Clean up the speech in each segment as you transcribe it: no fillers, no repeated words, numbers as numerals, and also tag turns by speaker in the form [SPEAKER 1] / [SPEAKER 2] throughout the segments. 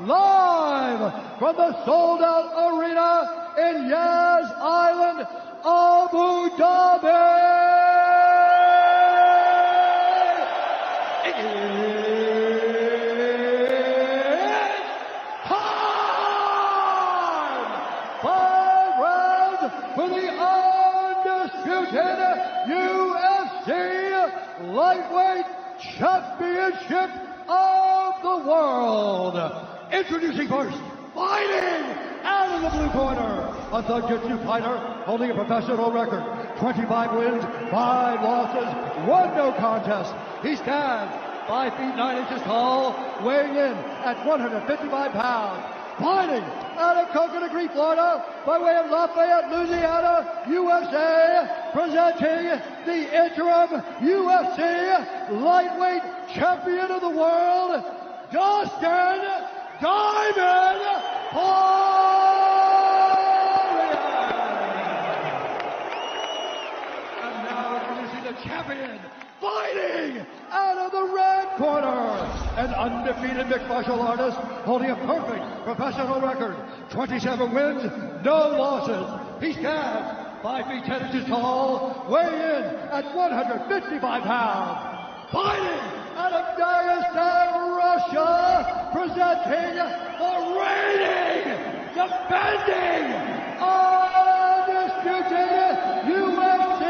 [SPEAKER 1] live from the sold-out arena in Yas Island, Abu Dhabi. For the undisputed UFC Lightweight Championship of the World. Introducing first, fighting out of the blue corner, a Jiu-Jitsu fighter holding a professional record, 25 wins, 5 losses, 1 no contest. He stands 5 feet 9 inches tall, weighing in at 155 pounds. Fighting out of Coconut Creek, Florida, by way of Lafayette, Louisiana, USA, presenting the interim UFC Lightweight Champion of the World, Dustin Diamond Poirier. And now introducing the champion, fighting out of the red corner, an undefeated mixed martial artist holding a perfect professional record, 27 wins, no losses. He stands 5 feet 10 inches tall, weighing in at 155 pounds. Fighting out of Dagestan, Russia, presenting the reigning, defending, undisputed UFC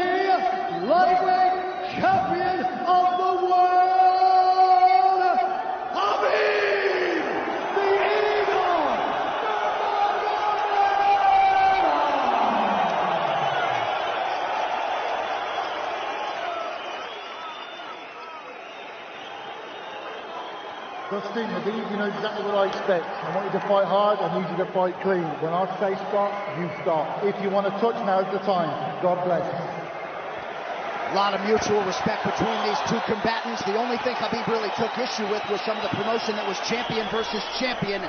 [SPEAKER 1] Lightweight Champion of the World, Khabib, the Eagle.
[SPEAKER 2] Dustin, I think you know exactly what I expect. I want you to fight hard, I need you to fight clean. When I say stop, you stop. If you want to touch, now's the time. God bless.
[SPEAKER 3] A lot of mutual respect between these two combatants. The only thing Khabib really took issue with was some of the promotion that was champion versus champion.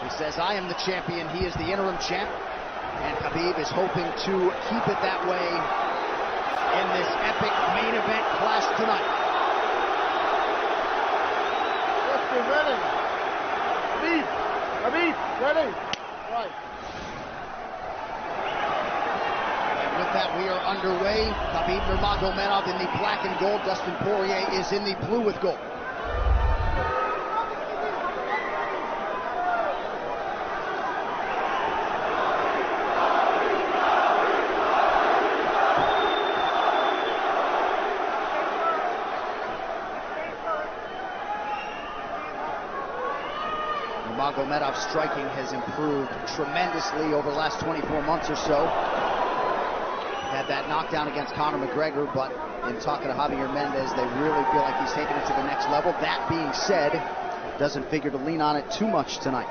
[SPEAKER 3] He says, I am the champion, he is the interim champ. And Khabib is hoping to keep it that way in this epic main event clash tonight.
[SPEAKER 2] Dustin, ready? Khabib, ready? Right.
[SPEAKER 3] With that, we are underway. Khabib Nurmagomedov in the black and gold. Dustin Poirier is in the blue with gold. Nurmagomedov's striking has improved tremendously over the last 24 months or so. Had that knockdown against Conor McGregor, but in talking to Javier Mendez, they really feel like he's taking it to the next level. That being said, doesn't figure to lean on it too much tonight.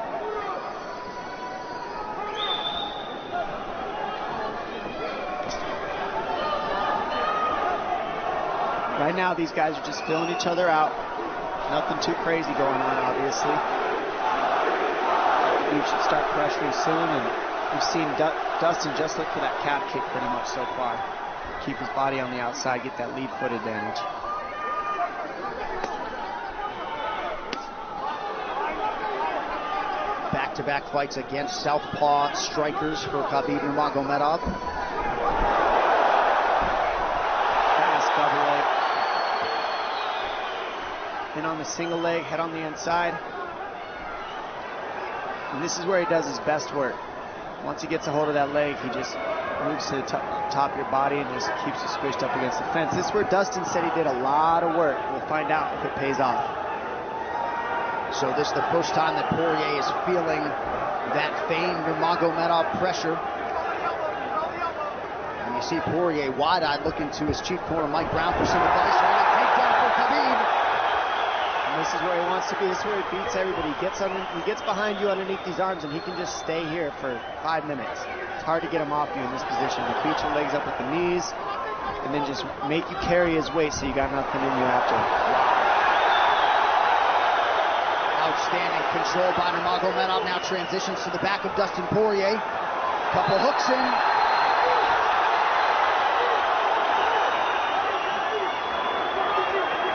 [SPEAKER 4] Right now, these guys are just filling each other out. Nothing too crazy going on, obviously. We should start pressuring soon, and we've seen Dustin just look for that calf kick pretty much so far. Keep his body on the outside, get that lead foot advantage.
[SPEAKER 3] Back-to-back fights against southpaw strikers for Khabib Nurmagomedov.
[SPEAKER 4] Fast double leg. Then on the single leg, head on the inside. And this is where he does his best work. Once he gets a hold of that leg, he just moves to the top of your body and just keeps you squished up against the fence. This is where Dustin said he did a lot of work. We'll find out if it pays off.
[SPEAKER 3] So this is the first time that Poirier is feeling that famed Nurmagomedov pressure. And you see Poirier wide-eyed looking to his chief corner, Mike Brown, for some advice. Takedown for Khabib.
[SPEAKER 4] This is where he wants to be. This is where he beats everybody. He gets behind you underneath these arms, and he can just stay here for 5 minutes. It's hard to get him off you in this position. You beat your legs up with the knees, and then just make you carry his weight so you got nothing in you after.
[SPEAKER 3] Outstanding control by Nurmagomedov. Now transitions to the back of Dustin Poirier. Couple hooks in.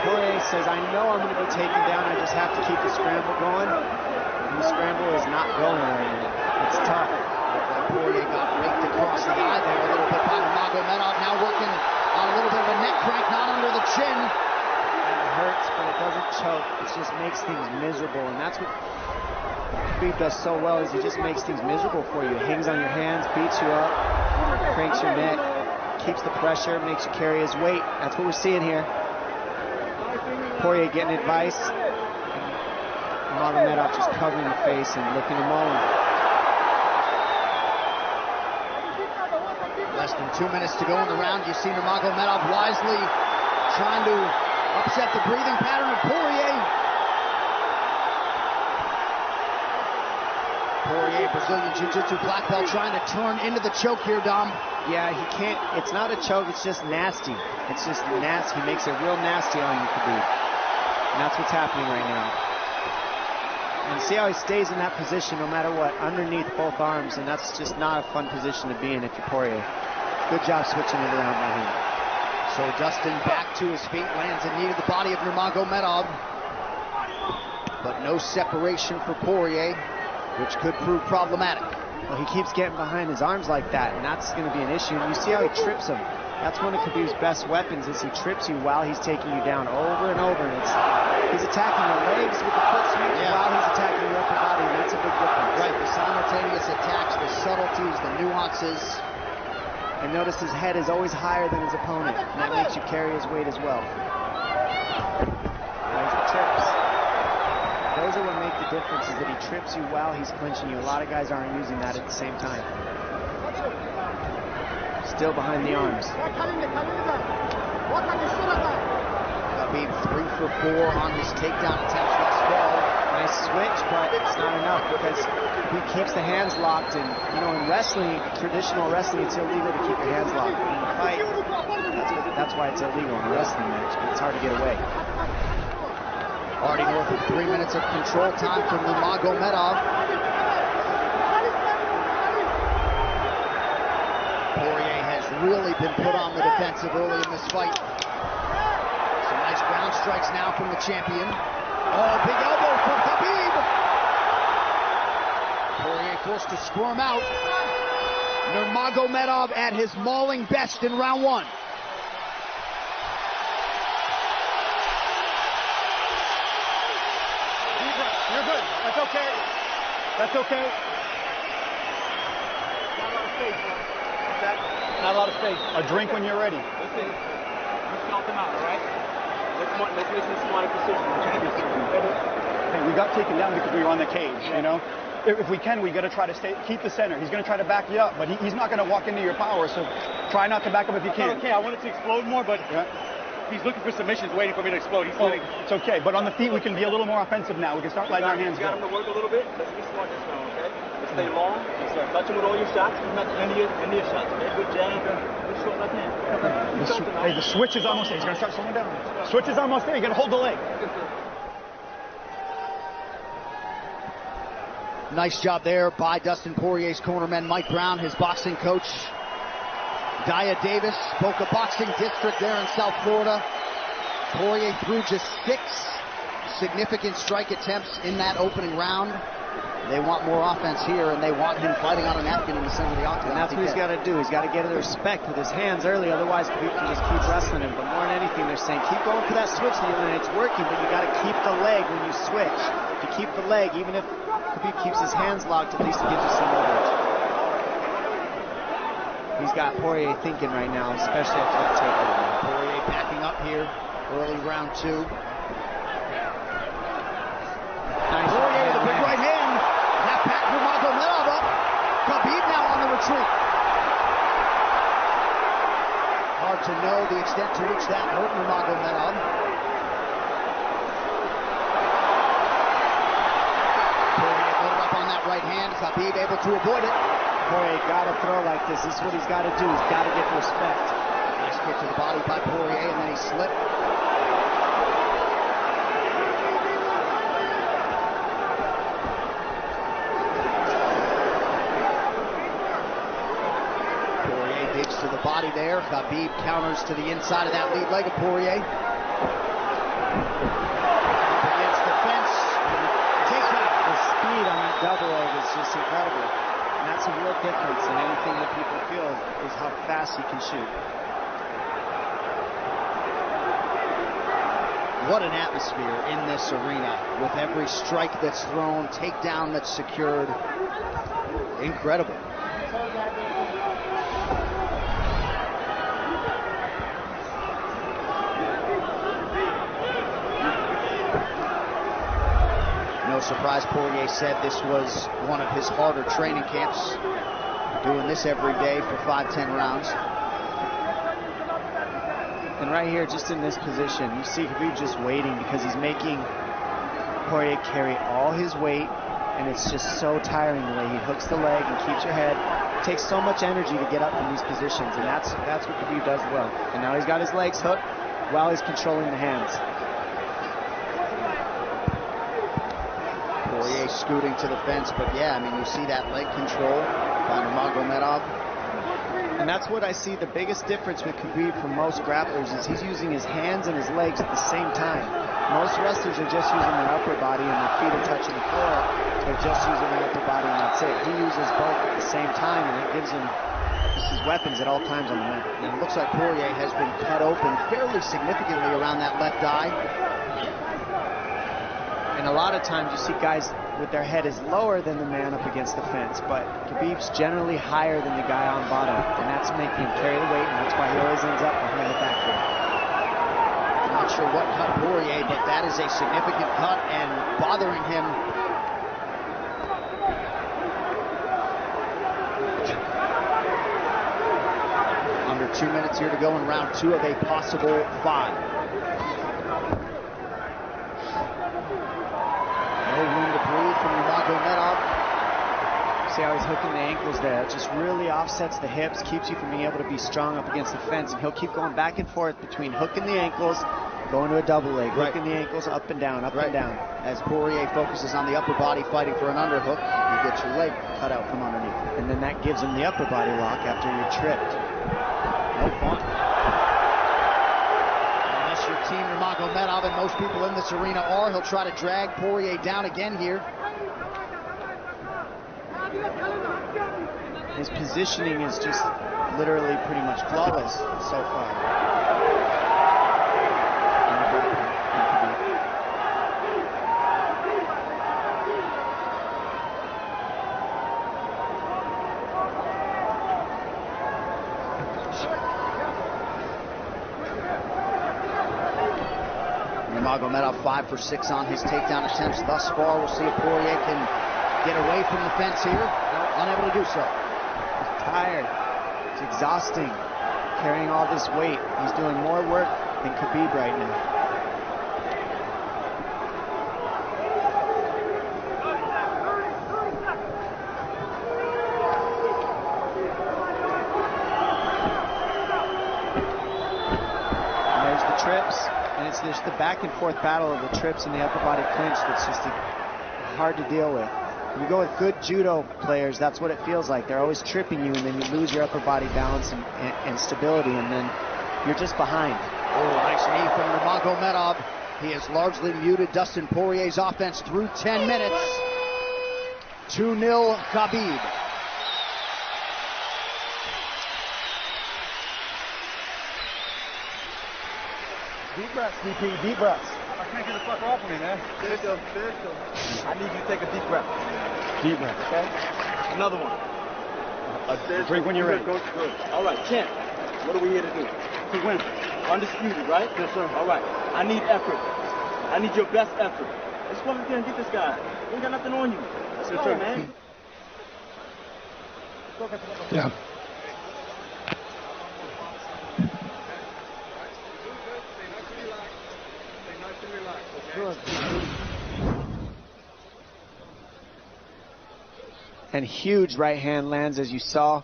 [SPEAKER 4] Poirier says, I know I'm going to be taken down. I just have to keep the scramble going. And the scramble is not going right now. It's tough.
[SPEAKER 3] Poirier got raked across the eye there a little bit by Nurmagomedov. Now working on a little bit of a neck crank, not under the chin.
[SPEAKER 4] It hurts, but it doesn't choke. It just makes things miserable, and that's what Khabib does so well, is he just makes things miserable for you. Hangs on your hands, beats you up, cranks your neck, keeps the pressure, makes you carry his weight. That's what we're seeing here. Poirier getting advice. Nurmagomedov just covering the face and looking to maul him.
[SPEAKER 3] Less than 2 minutes to go in the round. You see Nurmagomedov wisely trying to upset the breathing pattern of Poirier. Poirier, Brazilian Jiu-Jitsu black belt, trying to turn into the choke here, Dom.
[SPEAKER 4] Yeah, he can't. It's not a choke. It's just nasty. It's just nasty. He makes it real nasty on you, Khabib. And that's what's happening right now. And see how he stays in that position no matter what, underneath both arms, and that's just not a fun position to be in if you're Poirier. Good job switching it around by him.
[SPEAKER 3] So Dustin back to his feet, lands in knee to the body of Nurmagomedov. But no separation for Poirier, which could prove problematic.
[SPEAKER 4] Well, he keeps getting behind his arms like that, and that's going to be an issue. And you see how he trips him. That's one of Khabib's best weapons, is he trips you while he's taking you down over and over. And he's attacking the legs with the foot sweep while he's attacking your upper body, and that's a big difference.
[SPEAKER 3] Right, the simultaneous attacks, the subtleties, the nuances.
[SPEAKER 4] And notice his head is always higher than his opponent, and that makes you carry his weight as well. There's the trips. Those are what make the difference, is that he trips you while he's clinching you. A lot of guys aren't using that at the same time. Still behind the arms.
[SPEAKER 3] Khabib 3 for 4 on his takedown attempts thus far.
[SPEAKER 4] Nice switch, but it's not enough because he keeps the hands locked. And you know, in wrestling, traditional wrestling, it's illegal to keep your hands locked. In a fight, that's why it's illegal in a wrestling match. But it's hard to get away.
[SPEAKER 3] Already north of 3 minutes of control time from Nurmagomedov. Poirier has really been put on the defensive early in this fight. Some nice ground strikes now from the champion. Oh, big elbow from Khabib. Poirier forced to squirm out. Nurmagomedov at his mauling best in round 1.
[SPEAKER 5] You're good. That's okay. That's okay. Not a lot of space, bro. Not a lot of space. A drink when you're ready. Listen, you felt him out, all right? Let's make some smarter decisions. Hey, we got taken down because we were on the cage, you know? If we can, we got to try to keep the center. He's going to try to back you up, but he's not going to walk into your power, so try not to back up if you can. Okay, I wanted to explode more, but he's looking for submissions, waiting for me to explode. He's letting... It's okay, but on the feet, we can be a little more offensive now. We can start letting our hands go. You got him to work a little bit. Let's be smart this round, okay? Let's stay long. Let's start touching with all your shots. He's not any of your shots, okay? Good jab. Good short left hand. Hey, the switch is almost there. He's going to start slowing down. Switch is almost there. You got to hold the leg.
[SPEAKER 3] Nice job there by Dustin Poirier's cornerman, Mike Brown, his boxing coach. Daya Davis, Boca Boxing District there in South Florida. Poirier threw just 6 significant strike attempts in that opening round. They want more offense here, and they want him fighting on a napkin in the center of the octagon.
[SPEAKER 4] And that's what he's got to do. He's got to get the respect with his hands early, otherwise Khabib can just keep wrestling him. But more than anything, they're saying keep going for that switch, and it's working, but you got to keep the leg when you switch. To keep the leg, even if Khabib keeps his hands locked, at least it gives you some leverage. He's got Poirier thinking right now, especially after that takedown.
[SPEAKER 3] Poirier backing up here, early round 2.
[SPEAKER 4] Nice.
[SPEAKER 3] Poirier with a big right hand. That back Nurmagomedov up. Khabib now on the retreat. Hard to know the extent to which that hurt Nurmagomedov. Poirier loaded up on that right hand. Khabib able to avoid it.
[SPEAKER 4] Poirier got to throw like this. This is what he's got to do. He's got to get respect.
[SPEAKER 3] Nice kick to the body by Poirier, and then he slipped. Poirier digs to the body there. Khabib counters to the inside of that lead leg of Poirier. Up against the fence. Takedown.
[SPEAKER 4] The speed on that double leg is just incredible. And that's a real difference in anything that people feel is how fast he can shoot.
[SPEAKER 3] What an atmosphere in this arena with every strike that's thrown, takedown that's secured. Incredible. No surprise, Poirier said this was one of his harder training camps. Doing this every day for 5-10 rounds.
[SPEAKER 4] And right here, just in this position, you see Khabib just waiting because he's making Poirier carry all his weight, and it's just so tiring the way he hooks the leg and keeps your head. It takes so much energy to get up from these positions, and that's what Khabib does well. And now he's got his legs hooked while he's controlling the hands.
[SPEAKER 3] Poirier scooting to the fence, but yeah, I mean, you see that leg control by Nurmagomedov.
[SPEAKER 4] And that's what I see the biggest difference with Khabib from most grapplers is he's using his hands and his legs at the same time. Most wrestlers are just using their upper body and their feet are touching the floor. They're just using their upper body and that's it. He uses both at the same time and it gives him his weapons at all times on the mat.
[SPEAKER 3] And it looks like Poirier has been cut open fairly significantly around that left eye.
[SPEAKER 4] And a lot of times you see guys with their head is lower than the man up against the fence, but Khabib's generally higher than the guy on bottom, and that's making him carry the weight, and that's why he always ends up behind the back here.
[SPEAKER 3] I'm not sure what cut Poirier, but that is a significant cut and bothering him. Under 2 minutes here to go in round 2 of a possible 5. No room to breathe from Nurmagomedov.
[SPEAKER 4] See how he's hooking the ankles there. It just really offsets the hips, keeps you from being able to be strong up against the fence, and he'll keep going back and forth between hooking the ankles, going to a double leg, hooking the ankles up and down, up and down.
[SPEAKER 3] As Poirier focuses on the upper body fighting for an underhook, you get your leg cut out from underneath.
[SPEAKER 4] And then that gives him the upper body lock after you're tripped.
[SPEAKER 3] No fun. Unless you're Team Nurmagomedov, and most people in this arena are, he'll try to drag Poirier down again here.
[SPEAKER 4] His positioning is just literally pretty much flawless so far.
[SPEAKER 3] Nurmagomedov 5 for 6 on his takedown attempts thus far. We'll see if Poirier can get away from the fence here. Unable to do so.
[SPEAKER 4] He's tired. It's exhausting carrying all this weight. He's doing more work than Khabib right now. And there's the trips, and it's just the back and forth battle of the trips and the upper body clinch that's just hard to deal with. You go with good judo players, that's what it feels like. They're always tripping you, and then you lose your upper body balance and stability, and then you're just behind.
[SPEAKER 3] Oh, nice knee from Nurmagomedov. He has largely muted Dustin Poirier's offense through 10 minutes. 2-0 Khabib.
[SPEAKER 5] Deep breaths, DP, deep breaths. I can't get the fuck off of me, man. Sergio. I need you to take a deep breath. Deep breath, okay? Another one. Drink when you're ready. Good. All right, champ. What are we here to do? To win. Undisputed, right? Yes, sir. All right. I need effort. I need your best effort. Let's go over there and get this guy. We ain't got nothing on you. Let's go, man.
[SPEAKER 1] Yeah.
[SPEAKER 4] And huge right hand lands, as you saw.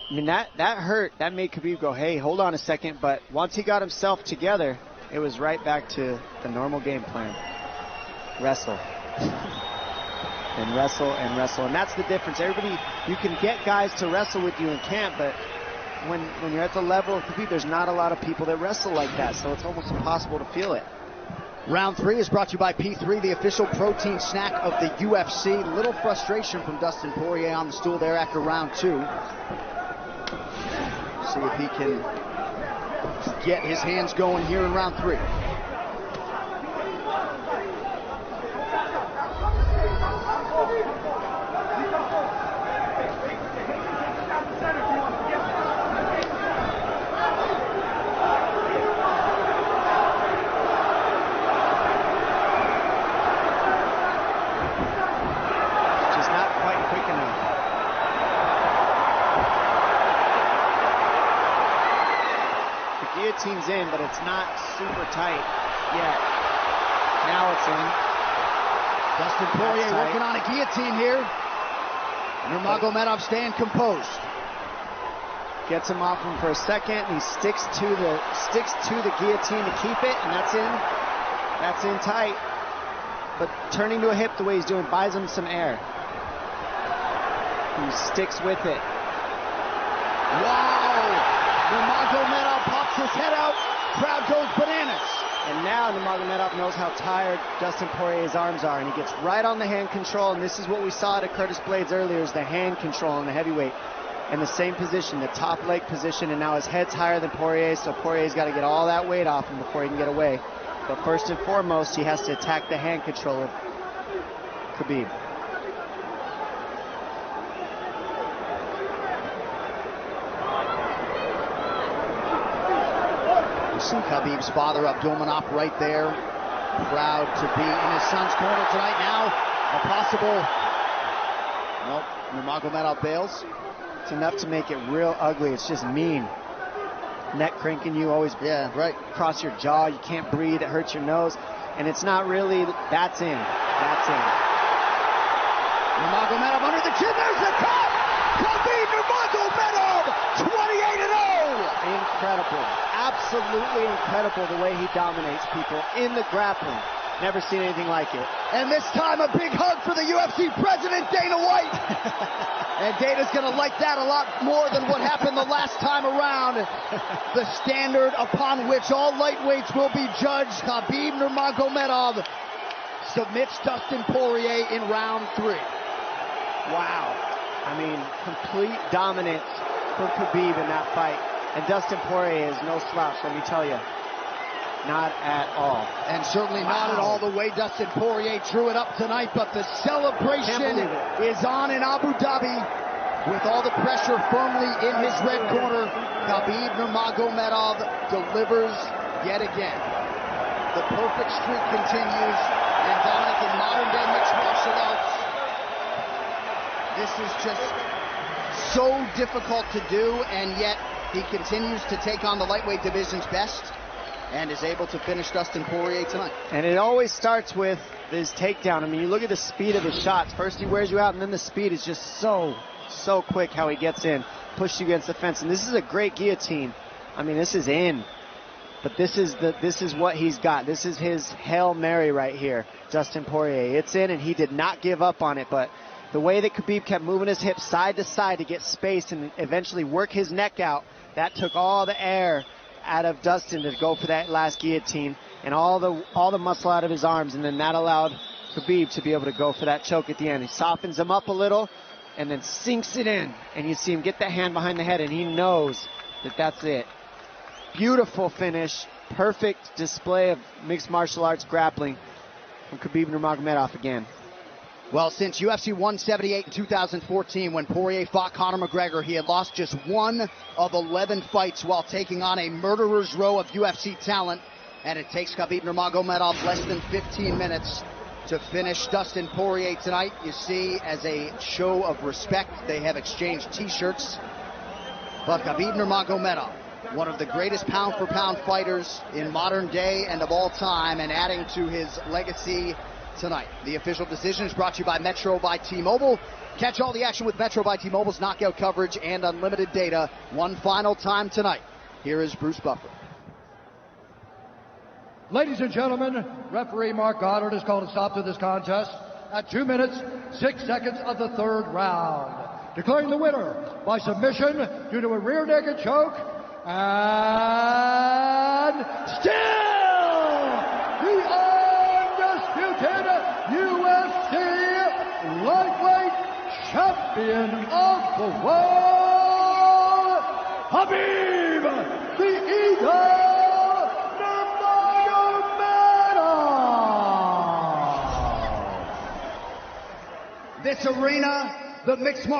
[SPEAKER 4] I mean, that hurt. That made Khabib go, hey, hold on a second. But once he got himself together, it was right back to the normal game plan. Wrestle. And wrestle and wrestle. And that's the difference. Everybody, you can get guys to wrestle with you in camp, but when you're at the level of Khabib, there's not a lot of people that wrestle like that. So it's almost impossible to feel it.
[SPEAKER 3] Round 3 is brought to you by P3, the official protein snack of the UFC. Little frustration from Dustin Poirier on the stool there after round 2. See if he can get his hands going here in round 3.
[SPEAKER 4] Guillotine's in, but it's not super tight yet. Now it's in.
[SPEAKER 3] Dustin Poirier working on a guillotine here. Nurmagomedov staying composed.
[SPEAKER 4] Gets him off him for a second. He sticks to the guillotine to keep it, and that's in. That's in tight. But turning to a hip the way he's doing buys him some air. He sticks with it.
[SPEAKER 3] Wow! Nurmagomedov pops his head out. Crowd goes bananas.
[SPEAKER 4] And now Nurmagomedov knows how tired Dustin Poirier's arms are, and he gets right on the hand control, and this is what we saw at Curtis Blades earlier, is the hand control on the heavyweight. In the same position, the top leg position, and now his head's higher than Poirier, so Poirier's got to get all that weight off him before he can get away. But first and foremost, he has to attack the hand control of Khabib.
[SPEAKER 3] See Khabib's father, Abdulmanap, right there. Proud to be in his son's corner tonight. Now, a possible... Nope, Nurmagomedov bails.
[SPEAKER 4] It's enough to make it real ugly. It's just mean. Neck cranking you, always right across your jaw. You can't breathe. It hurts your nose. And it's not really... That's in. That's in.
[SPEAKER 3] Nurmagomedov under the chin. There's the top! Khabib Nurmagomedov, 28-0!
[SPEAKER 4] Incredible. Absolutely incredible the way he dominates people in the grappling. Never seen anything like it.
[SPEAKER 3] And this time a big hug for the UFC president, Dana White. And Dana's going to like that a lot more than what happened the last time around. The standard upon which all lightweights will be judged. Khabib Nurmagomedov submits Dustin Poirier in round 3.
[SPEAKER 4] Wow. I mean, complete dominance for Khabib in that fight. And Dustin Poirier is no slouch, let me tell you. Not at all.
[SPEAKER 3] And certainly not at all the way Dustin Poirier drew it up tonight, but the celebration is on in Abu Dhabi with all the pressure firmly in his red corner. Khabib Nurmagomedov delivers yet again. The perfect streak continues, and Dominic, in modern-day mixed martial arts, this is just so difficult to do, and yet he continues to take on the lightweight division's best and is able to finish Dustin Poirier tonight.
[SPEAKER 4] And it always starts with his takedown. I mean, you look at the speed of his shots. First he wears you out, and then the speed is just so quick how he gets in, pushes you against the fence. And this is a great guillotine. I mean, this is in. But this is what he's got. This is his Hail Mary right here, Dustin Poirier. It's in, and he did not give up on it, but the way that Khabib kept moving his hips side to side to get space and eventually work his neck out, that took all the air out of Dustin to go for that last guillotine and all the muscle out of his arms, and then that allowed Khabib to be able to go for that choke at the end. He softens him up a little and then sinks it in, and you see him get that hand behind the head, and he knows that that's it. Beautiful finish, perfect display of mixed martial arts grappling from Khabib Nurmagomedov again.
[SPEAKER 3] Well, since UFC 178 in 2014, when Poirier fought Conor McGregor, he had lost just 1 of 11 fights while taking on a murderer's row of UFC talent. And it takes Khabib Nurmagomedov less than 15 minutes to finish Dustin Poirier tonight. You see, as a show of respect, they have exchanged T-shirts. But Khabib Nurmagomedov, one of the greatest pound-for-pound fighters in modern day and of all time, and adding to his legacy tonight. The official decision is brought to you by Metro by T-Mobile. Catch all the action with Metro by T-Mobile's knockout coverage and unlimited data one final time tonight. Here is Bruce Buffer.
[SPEAKER 1] Ladies and gentlemen, referee Mark Goddard has called a stop to this contest at 2 minutes, 6 seconds of the 3rd round, declaring the winner by submission due to a rear naked choke, and still the champion of the world, Khabib, the Eagle Nurmagomedov. This arena, the mixed martial